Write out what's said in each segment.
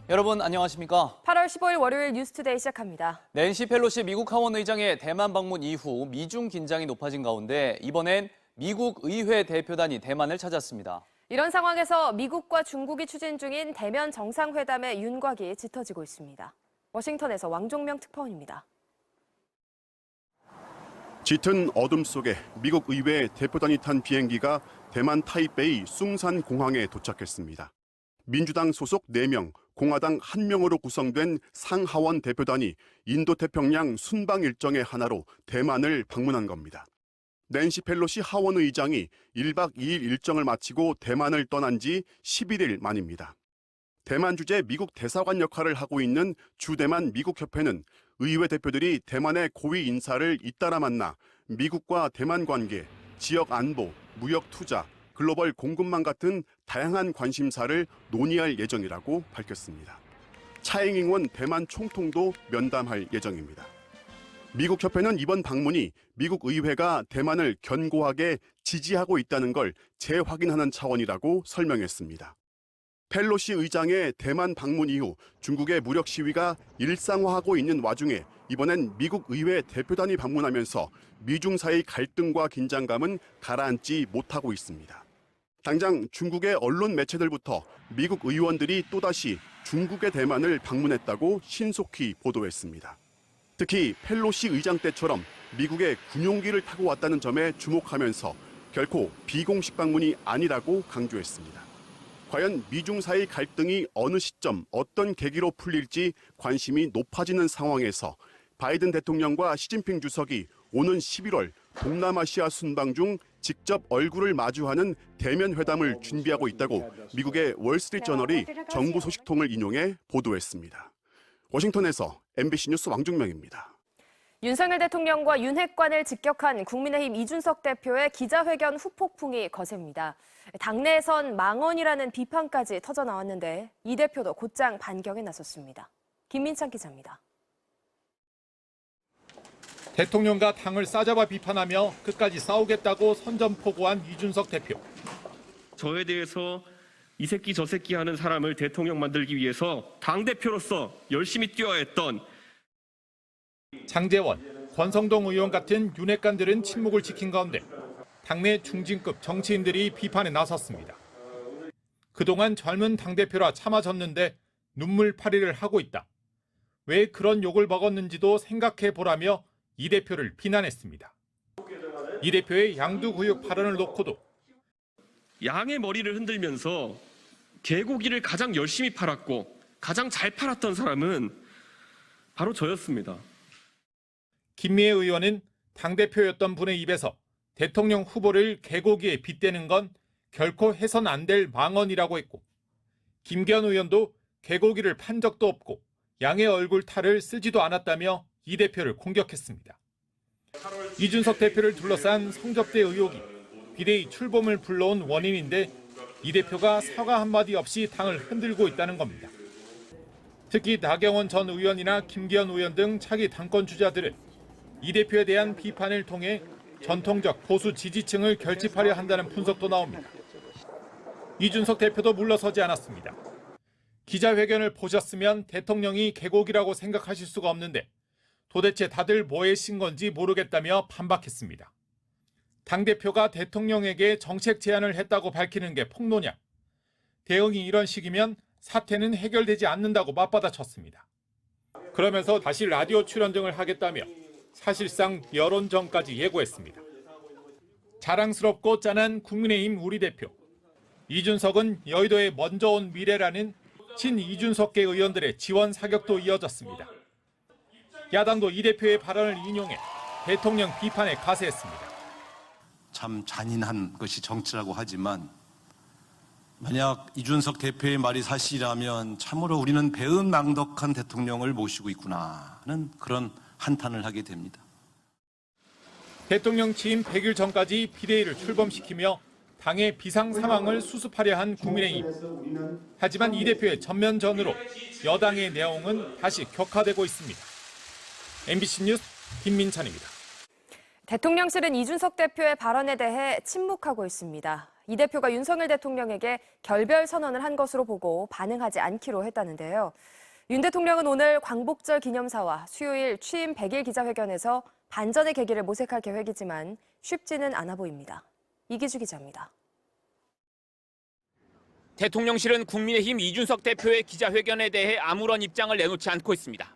여러분 안녕하십니까? 8월 15일 월요일 뉴스투데이 시작합니다. 낸시 펠로시 미국 하원 의장의 대만 방문 이후 미중 긴장이 높아진 가운데 이번엔 미국 의회 대표단이 대만을 찾았습니다. 이런 상황에서 미국과 중국이 추진 중인 대면 정상회담의 윤곽이 짙어지고 있습니다. 워싱턴에서 왕종명 특파원입니다. 짙은 어둠 속에 미국 의회 대표단이 탄 비행기가 대만 타이베이 숭산 공항에 도착했습니다. 민주당 소속 4명, 공화당 1명으로 구성된 상하원 대표단이 인도태평양 순방 일정의 하나로 대만을 방문한 겁니다. 낸시 펠로시 하원 의장이 1박 2일 일정을 마치고 대만을 떠난 지 11일 만입니다. 대만 주재 미국 대사관 역할을 하고 있는 주대만 미국협회는 의회 대표들이 대만의 고위 인사를 잇따라 만나 미국과 대만 관계, 지역 안보, 무역 투자, 글로벌 공급망 같은 다양한 관심사를 논의할 예정이라고 밝혔습니다. 차잉잉원 대만 총통도 면담할 예정입니다. 미국 협회는 이번 방문이 미국 의회가 대만을 견고하게 지지하고 있다는 걸 재확인하는 차원이라고 설명했습니다. 펠로시 의장의 대만 방문 이후 중국의 무력 시위가 일상화하고 있는 와중에 이번엔 미국 의회 대표단이 방문하면서 미중 사이 갈등과 긴장감은 가라앉지 못하고 있습니다. 당장 중국의 언론 매체들부터 미국 의원들이 또다시 중국의 대만을 방문했다고 신속히 보도했습니다. 특히 펠로시 의장 때처럼 미국의 군용기를 타고 왔다는 점에 주목하면서 결코 비공식 방문이 아니라고 강조했습니다. 과연 미중 사이 갈등이 어느 시점 어떤 계기로 풀릴지 관심이 높아지는 상황에서 바이든 대통령과 시진핑 주석이 오는 11월 동남아시아 순방 중 직접 얼굴을 마주하는 대면 회담을 준비하고 있다고 미국의 월스트리트저널이 정부 소식통을 인용해 보도했습니다. 워싱턴에서 MBC 뉴스 왕종명입니다. 윤석열 대통령과 윤핵관을 직격한 국민의힘 이준석 대표의 기자회견 후폭풍이 거셉니다. 당내에선 망언이라는 비판까지 터져나왔는데 이 대표도 곧장 반격에 나섰습니다. 김민찬 기자입니다. 대통령과 당을 싸잡아 비판하며 끝까지 싸우겠다고 선전포고한 이준석 대표. 저에 대해서 이 새끼 저 새끼 하는 사람을 대통령 만들기 위해서 당대표로서 열심히 뛰어야 했던 장제원, 권성동 의원 같은 윤핵관들은 침묵을 지킨 가운데 당내 중진급 정치인들이 비판에 나섰습니다. 그동안 젊은 당대표라 참아졌는데 눈물파리를 하고 있다. 왜 그런 욕을 먹었는지도 생각해 보라며 이 대표를 비난했습니다. 이 대표의 양두구육 발언을 놓고도 양의 머리를 흔들면서 개고기를 가장 열심히 팔았고 가장 잘 팔았던 사람은 바로 저였습니다. 김미애 의원은 당대표였던 분의 입에서 대통령 후보를 개고기에 빗대는 건 결코 해선 안 될 망언이라고 했고, 김기현 의원도 개고기를 판 적도 없고 양의 얼굴 탈을 쓰지도 않았다며 이 대표를 공격했습니다. 이준석 대표를 둘러싼 성접대 의혹이 비대위 출범을 불러온 원인인데 이 대표가 사과 한마디 없이 당을 흔들고 있다는 겁니다. 특히 나경원 전 의원이나 김기현 의원 등 차기 당권 주자들은 이 대표에 대한 비판을 통해 전통적 보수 지지층을 결집하려 한다는 분석도 나옵니다. 이준석 대표도 물러서지 않았습니다. 기자회견을 보셨으면 대통령이 개고기라고 생각하실 수가 없는데 도대체 다들 뭐에 신 건지 모르겠다며 반박했습니다. 당대표가 대통령에게 정책 제안을 했다고 밝히는 게 폭로냐? 대응이 이런 식이면 사태는 해결되지 않는다고 맞받아쳤습니다. 그러면서 다시 라디오 출연 등을 하겠다며 사실상 여론전까지 예고했습니다. 자랑스럽고 짠한 국민의힘 우리 대표. 이준석은 여의도에 먼저 온 미래라는 친 이준석계 의원들의 지원 사격도 이어졌습니다. 야당도 이 대표의 발언을 인용해 대통령 비판에 가세했습니다. 참 잔인한 것이 정치라고 하지만 만약 이준석 대표의 말이 사실이라면 참으로 우리는 배은망덕한 대통령을 모시고 있구나 하는 그런 한탄을 하게 됩니다. 대통령 취임 100일 전까지 비대위를 출범시키며 당의 비상 상황을 수습하려 한 국민의힘. 하지만 이 대표의 전면전으로 여당의 내용은 다시 격화되고 있습니다. MBC 뉴스 김민찬입니다. 대통령실은 이준석 대표의 발언에 대해 침묵하고 있습니다. 이 대표가 윤석열 대통령에게 결별 선언을 한 것으로 보고 반응하지 않기로 했다는데요. 윤 대통령은 오늘 광복절 기념사와 수요일 취임 100일 기자회견에서 반전의 계기를 모색할 계획이지만 쉽지는 않아 보입니다. 이기주 기자입니다. 대통령실은 국민의힘 이준석 대표의 기자회견에 대해 아무런 입장을 내놓지 않고 있습니다.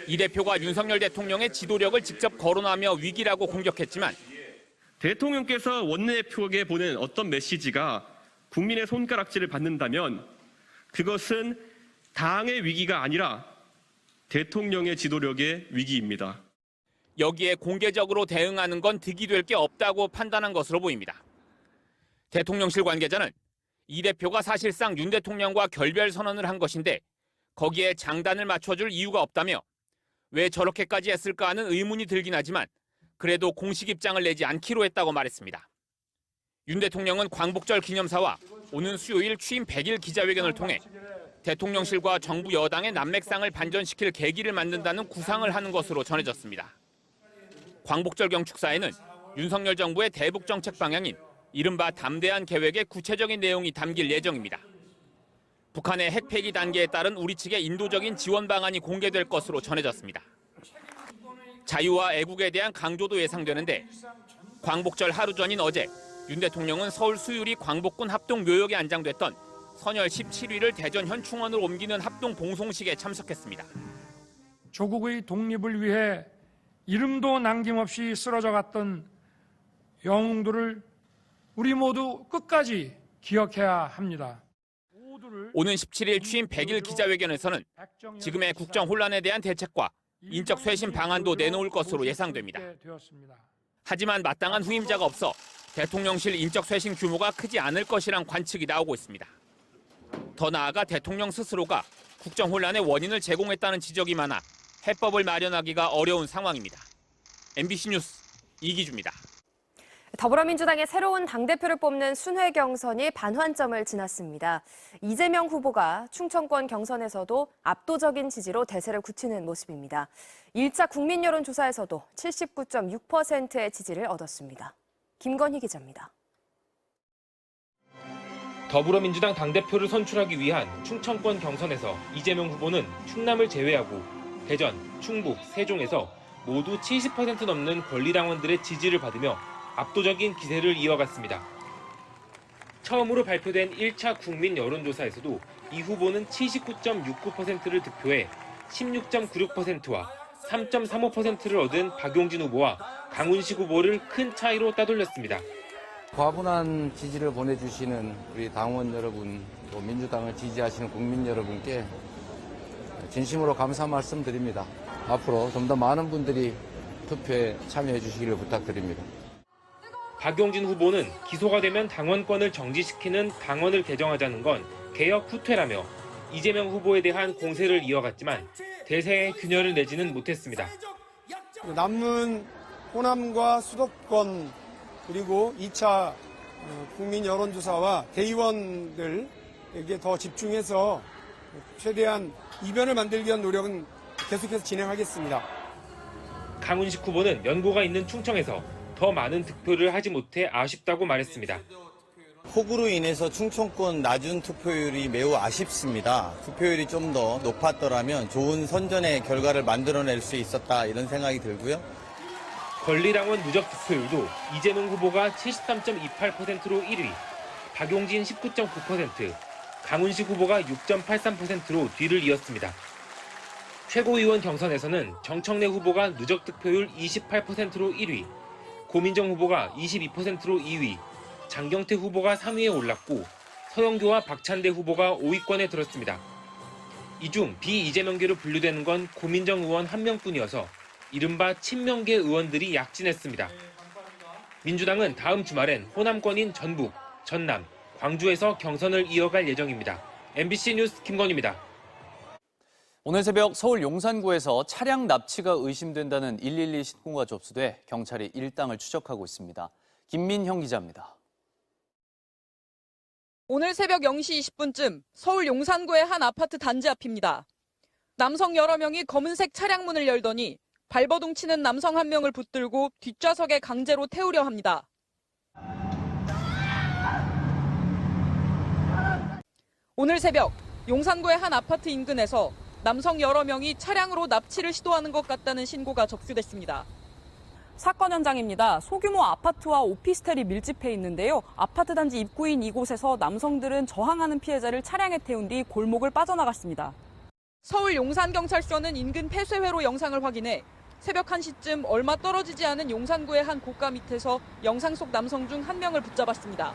이 대표가 윤석열 대통령의 지도력을 직접 거론하며 위기라고 공격했지만 대통령께서 원내대표에게 보낸 어떤 메시지가 국민의 손가락질을 받는다면 그것은 당의 위기가 아니라 대통령의 지도력의 위기입니다. 여기에 공개적으로 대응하는 건 득이 될 게 없다고 판단한 것으로 보입니다. 대통령실 관계자는 이 대표가 사실상 윤 대통령과 결별 선언을 한 것인데 거기에 장단을 맞춰줄 이유가 없다며 왜 저렇게까지 했을까 하는 의문이 들긴 하지만 그래도 공식 입장을 내지 않기로 했다고 말했습니다. 윤 대통령은 광복절 기념사와 오는 수요일 취임 100일 기자회견을 통해 대통령실과 정부 여당의 난맥상을 반전시킬 계기를 만든다는 구상을 하는 것으로 전해졌습니다. 광복절 경축사에는 윤석열 정부의 대북 정책 방향인 이른바 담대한 계획의 구체적인 내용이 담길 예정입니다. 북한의 핵 폐기 단계에 따른 우리 측의 인도적인 지원 방안이 공개될 것으로 전해졌습니다. 자유와 애국에 대한 강조도 예상되는데 광복절 하루 전인 어제 윤 대통령은 서울 수유리 광복군 합동묘역에 안장됐던 선열 17위를 대전 현충원으로 옮기는 합동 봉송식에 참석했습니다. 조국의 독립을 위해 이름도 남김없이 쓰러져갔던 영웅들을 우리 모두 끝까지 기억해야 합니다. 오는 17일 취임 100일 기자회견에서는 지금의 국정 혼란에 대한 대책과 인적 쇄신 방안도 내놓을 것으로 예상됩니다. 하지만 마땅한 후임자가 없어 대통령실 인적 쇄신 규모가 크지 않을 것이란 관측이 나오고 있습니다. 더 나아가 대통령 스스로가 국정 혼란의 원인을 제공했다는 지적이 많아 해법을 마련하기가 어려운 상황입니다. MBC 뉴스 이기주입니다. 더불어민주당의 새로운 당대표를 뽑는 순회 경선이 반환점을 지났습니다. 이재명 후보가 충청권 경선에서도 압도적인 지지로 대세를 굳히는 모습입니다. 1차 국민 여론조사에서도 79.6%의 지지를 얻었습니다. 김건희 기자입니다. 더불어민주당 당대표를 선출하기 위한 충청권 경선에서 이재명 후보는 충남을 제외하고 대전, 충북, 세종에서 모두 70% 넘는 권리당원들의 지지를 받으며 압도적인 기세를 이어갔습니다. 처음으로 발표된 1차 국민 여론조사에서도 이 후보는 79.69%를 득표해 16.96%와 3.35%를 얻은 박용진 후보와 강훈식 후보를 큰 차이로 따돌렸습니다. 과분한 지지를 보내주시는 우리 당원 여러분, 또 민주당을 지지하시는 국민 여러분께 진심으로 감사 말씀드립니다. 앞으로 좀 더 많은 분들이 투표에 참여해 주시기를 부탁드립니다. 박용진 후보는 기소가 되면 당원권을 정지시키는 당원을 개정하자는 건 개혁 후퇴라며 이재명 후보에 대한 공세를 이어갔지만 대세의 균열을 내지는 못했습니다. 남문 호남과 수도권 그리고 2차 국민 여론조사와 대의원들에게 더 집중해서 최대한 이변을 만들기 위한 노력은 계속해서 진행하겠습니다. 강훈식 후보는 연고가 있는 충청에서 더 많은 득표를 하지 못해 아쉽다고 말했습니다. 폭우로 인해서 충청권 낮은 투표율이 매우 아쉽습니다. 투표율이 좀 더 높았더라면 좋은 선전의 결과를 만들어낼 수 있었다 이런 생각이 들고요. 권리당원 누적 득표율도 이재명 후보가 73.28%로 1위, 박용진 19.9%, 강훈식 후보가 6.83%로 뒤를 이었습니다. 최고위원 경선에서는 정청래 후보가 누적 득표율 28%로 1위, 고민정 후보가 22%로 2위, 장경태 후보가 3위에 올랐고 서영교와 박찬대 후보가 5위권에 들었습니다. 이 중 비이재명계로 분류되는 건 고민정 의원 1명뿐이어서 이른바 친명계 의원들이 약진했습니다. 민주당은 다음 주말엔 호남권인 전북, 전남, 광주에서 경선을 이어갈 예정입니다. MBC 뉴스 김건희입니다. 오늘 새벽 서울 용산구에서 차량 납치가 의심된다는 112 신고가 접수돼 경찰이 일당을 추적하고 있습니다. 김민형 기자입니다. 오늘 새벽 0시 20분쯤 서울 용산구의 한 아파트 단지 앞입니다. 남성 여러 명이 검은색 차량 문을 열더니 발버둥 치는 남성 한 명을 붙들고 뒷좌석에 강제로 태우려 합니다. 오늘 새벽 용산구의 한 아파트 인근에서 남성 여러 명이 차량으로 납치를 시도하는 것 같다는 신고가 접수됐습니다. 사건 현장입니다. 소규모 아파트와 오피스텔이 밀집해 있는데요. 아파트 단지 입구인 이곳에서 남성들은 저항하는 피해자를 차량에 태운 뒤 골목을 빠져나갔습니다. 서울 용산경찰서는 인근 폐쇄회로 영상을 확인해 새벽 1시쯤 얼마 떨어지지 않은 용산구의 한 고가 밑에서 영상 속 남성 중 한 명을 붙잡았습니다.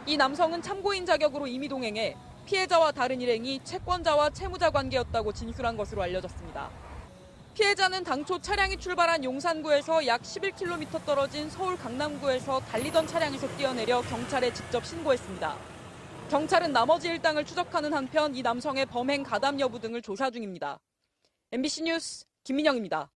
이 남성은 참고인 자격으로 임의 동행해 피해자와 다른 일행이 채권자와 채무자 관계였다고 진술한 것으로 알려졌습니다. 피해자는 당초 차량이 출발한 용산구에서 약 11km 떨어진 서울 강남구에서 달리던 차량에서 뛰어내려 경찰에 직접 신고했습니다. 경찰은 나머지 일당을 추적하는 한편 이 남성의 범행 가담 여부 등을 조사 중입니다. MBC 뉴스 김민영입니다.